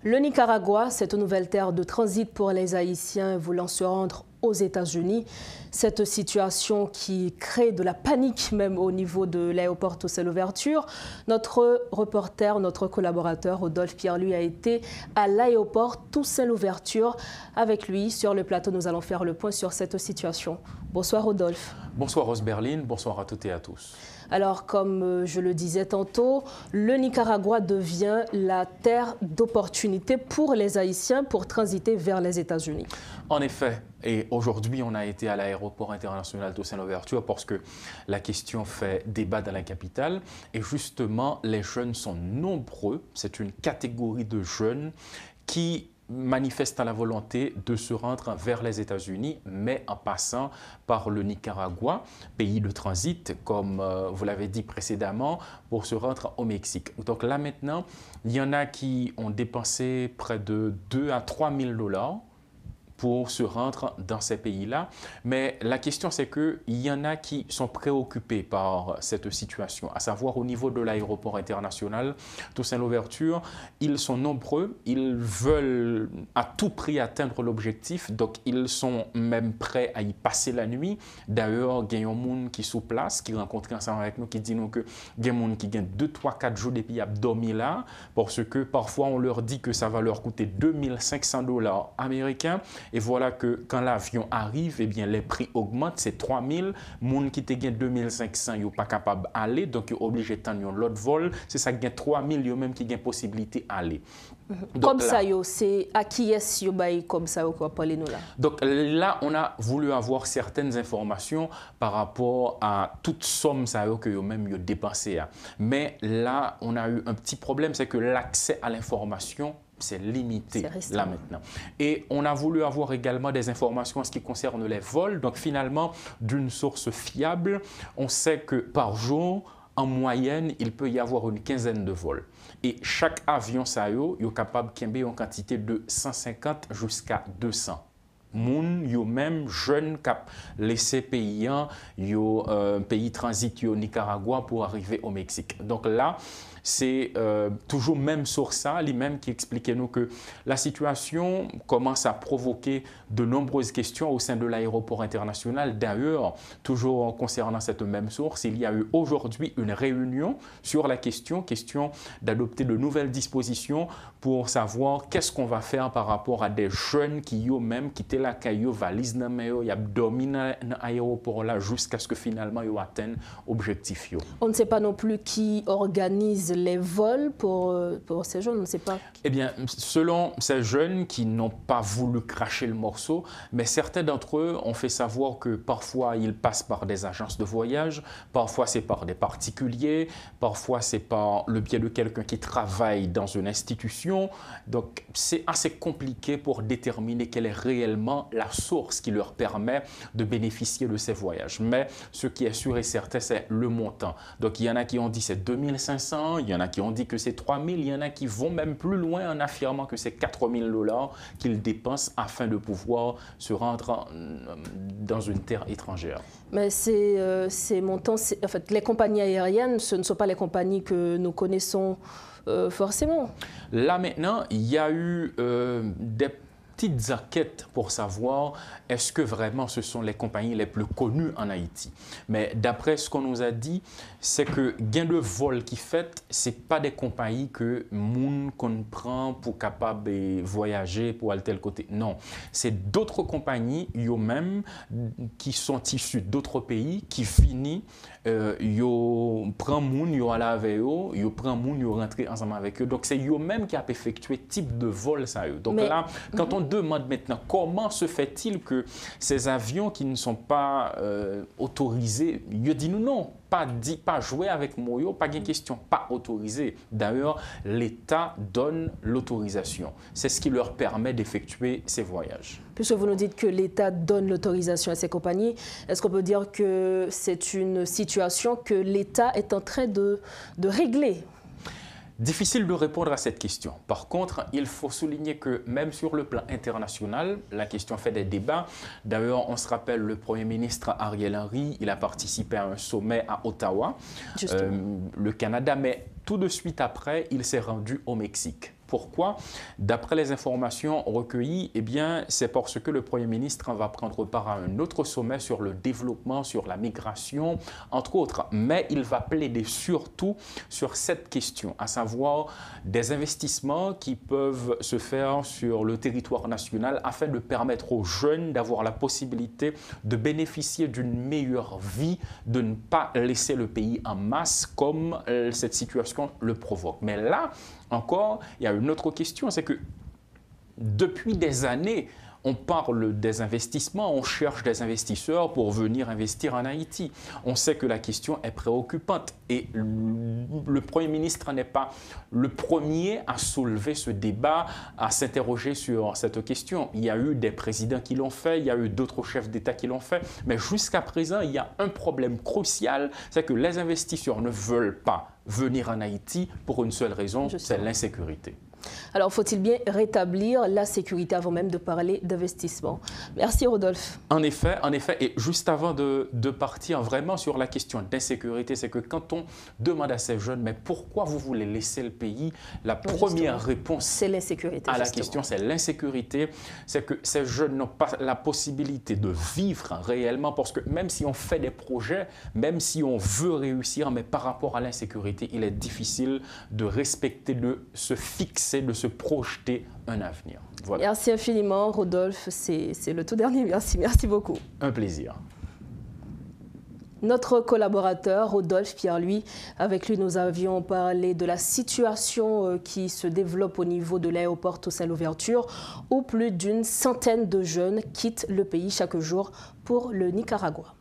Le Nicaragua, c'est une nouvelle terre de transit pour les Haïtiens voulant se rendre aux États-Unis. Cette situation qui crée de la panique même au niveau de l'aéroport Toussaint-Louverture. Notre reporter, notre collaborateur Rodolphe Pierre-Louis a été à l'aéroport Toussaint-Louverture. Avec lui, sur le plateau, nous allons faire le point sur cette situation. Bonsoir Rodolphe. Bonsoir Rose Berline, bonsoir à toutes et à tous. Alors, comme je le disais tantôt, le Nicaragua devient la terre d'opportunité pour les Haïtiens pour transiter vers les États-Unis. En effet, et aujourd'hui, on a été à l'aéroport international Toussaint-Louverture parce que la question fait débat dans la capitale. Et justement, les jeunes sont nombreux. C'est une catégorie de jeunes qui manifeste la volonté de se rendre vers les États-Unis, mais en passant par le Nicaragua, pays de transit, comme vous l'avez dit précédemment, pour se rendre au Mexique. Donc là maintenant, il y en a qui ont dépensé près de 2 à 3 000 $ pour se rendre dans ces pays-là. Mais la question, c'est qu'il y en a qui sont préoccupés par cette situation, à savoir au niveau de l'aéroport international Toussaint-Louverture. Ils sont nombreux, ils veulent à tout prix atteindre l'objectif, donc ils sont même prêts à y passer la nuit. D'ailleurs, il y a un monde qui est sur place, qui rencontre ensemble avec nous, qui dit nous que il y a un monde qui gagne 2, 3, 4 jours depuis à dormir là, parce que parfois on leur dit que ça va leur coûter 2500 $ américains. Et voilà que quand l'avion arrive, eh bien, les prix augmentent, c'est 3 000. Les gens qui te gagnent 2500, ils ne sont pas capables d'aller, donc ils sont obligés d'attendre l'autre vol. C'est ça qui gagne 3 000, ils même qui gagnent possibilité d'aller. Comme ça, c'est à qui est-ce comme ça qu'on parle nous là? Donc là, on a voulu avoir certaines informations par rapport à toute somme que vous-même vous dépensez. Mais là, on a eu un petit problème, c'est que l'accès à l'information, c'est limité là maintenant. Et on a voulu avoir également des informations en ce qui concerne les vols. Donc finalement, d'une source fiable, on sait que par jour, en moyenne, il peut y avoir une quinzaine de vols. Et chaque avion, est capable de une quantité de 150 jusqu'à 200. Moun yo même jeune cap laissé paysan yo pays transit au Nicaragua pour arriver au Mexique. Donc là c'est toujours même sur ça, lui-même qui expliquait nous que la situation commence à provoquer de nombreuses questions au sein de l'aéroport international. D'ailleurs, toujours concernant cette même source, il y a eu aujourd'hui une réunion sur la question d'adopter de nouvelles dispositions pour savoir qu'est-ce qu'on va faire par rapport à des jeunes qui ont même quitté la caillou valise dans main, y a dormi dans l'aéroport là jusqu'à ce que finalement ils atteignent l'objectif. On ne sait pas non plus qui organise les vols pour ces jeunes, on ne sait pas. Eh bien, selon ces jeunes qui n'ont pas voulu cracher le morceau, mais certains d'entre eux ont fait savoir que parfois ils passent par des agences de voyage, parfois c'est par des particuliers, parfois c'est par le biais de quelqu'un qui travaille dans une institution. Donc c'est assez compliqué pour déterminer quelle est réellement la source qui leur permet de bénéficier de ces voyages. Mais ce qui est sûr et certain, c'est le montant. Donc il y en a qui ont dit c'est 2500, il y en a qui ont dit que c'est 3 000, il y en a qui vont même plus loin en affirmant que c'est 4 000 $ qu'ils dépensent afin de pouvoir se rendre dans une terre étrangère. Mais ces montants, en fait, les compagnies aériennes, ce ne sont pas les compagnies que nous connaissons forcément. Là maintenant, il y a eu des petites enquêtes pour savoir est-ce que vraiment ce sont les compagnies les plus connues en Haïti. Mais d'après ce qu'on nous a dit, c'est que gain de vol qui fait, ce n'est pas des compagnies que moun qu'on prend pour capable de voyager pour aller tel côté. Non, c'est d'autres compagnies eux-mêmes qui sont issues d'autres pays qui finissent yo prend moun yo aller avec eux, yo prend moun yo rentrer ensemble avec eux. Donc c'est eux-mêmes qui a effectué type de vol ça eux. Donc là quand on demande maintenant comment se fait-il que ces avions qui ne sont pas autorisés, ils disent nous non, pas jouer avec Moyo, pas de question, pas autorisé. D'ailleurs, l'État donne l'autorisation. C'est ce qui leur permet d'effectuer ces voyages. Puisque vous nous dites que l'État donne l'autorisation à ces compagnies, est-ce qu'on peut dire que c'est une situation que l'État est en train de régler ? Difficile de répondre à cette question. Par contre, il faut souligner que même sur le plan international, la question fait des débats. D'ailleurs, on se rappelle le Premier ministre Ariel Henry, il a participé à un sommet à Ottawa, le Canada, mais tout de suite après, il s'est rendu au Mexique. Pourquoi? D'après les informations recueillies, eh bien, c'est parce que le Premier ministre va prendre part à un autre sommet sur le développement, sur la migration, entre autres. Mais il va plaider surtout sur cette question, à savoir des investissements qui peuvent se faire sur le territoire national afin de permettre aux jeunes d'avoir la possibilité de bénéficier d'une meilleure vie, de ne pas laisser le pays en masse comme cette situation le provoque. Mais là, encore, il y a une autre question, c'est que depuis des années, on parle des investissements, on cherche des investisseurs pour venir investir en Haïti. On sait que la question est préoccupante et le Premier ministre n'est pas le premier à soulever ce débat, à s'interroger sur cette question. Il y a eu des présidents qui l'ont fait, il y a eu d'autres chefs d'État qui l'ont fait, mais jusqu'à présent, il y a un problème crucial, c'est que les investisseurs ne veulent pas venir en Haïti pour une seule raison, c'est l'insécurité. Alors, faut-il bien rétablir la sécurité avant même de parler d'investissement? Merci, Rodolphe. En effet, et juste avant de partir vraiment sur la question d'insécurité, c'est que quand on demande à ces jeunes, mais pourquoi vous voulez laisser le pays, la première réponse c'est l'insécurité à la question, c'est l'insécurité. C'est que ces jeunes n'ont pas la possibilité de vivre réellement, parce que même si on fait des projets, même si on veut réussir, mais par rapport à l'insécurité, il est difficile de respecter, de se fixer, de se projeter un avenir. Voilà. Merci infiniment, Rodolphe. C'est le tout dernier. Merci beaucoup. Un plaisir. Notre collaborateur, Rodolphe Pierre-Louis, avec lui, nous avions parlé de la situation qui se développe au niveau de l'aéroport Toussaint-Louverture, où plus d'une centaine de jeunes quittent le pays chaque jour pour le Nicaragua.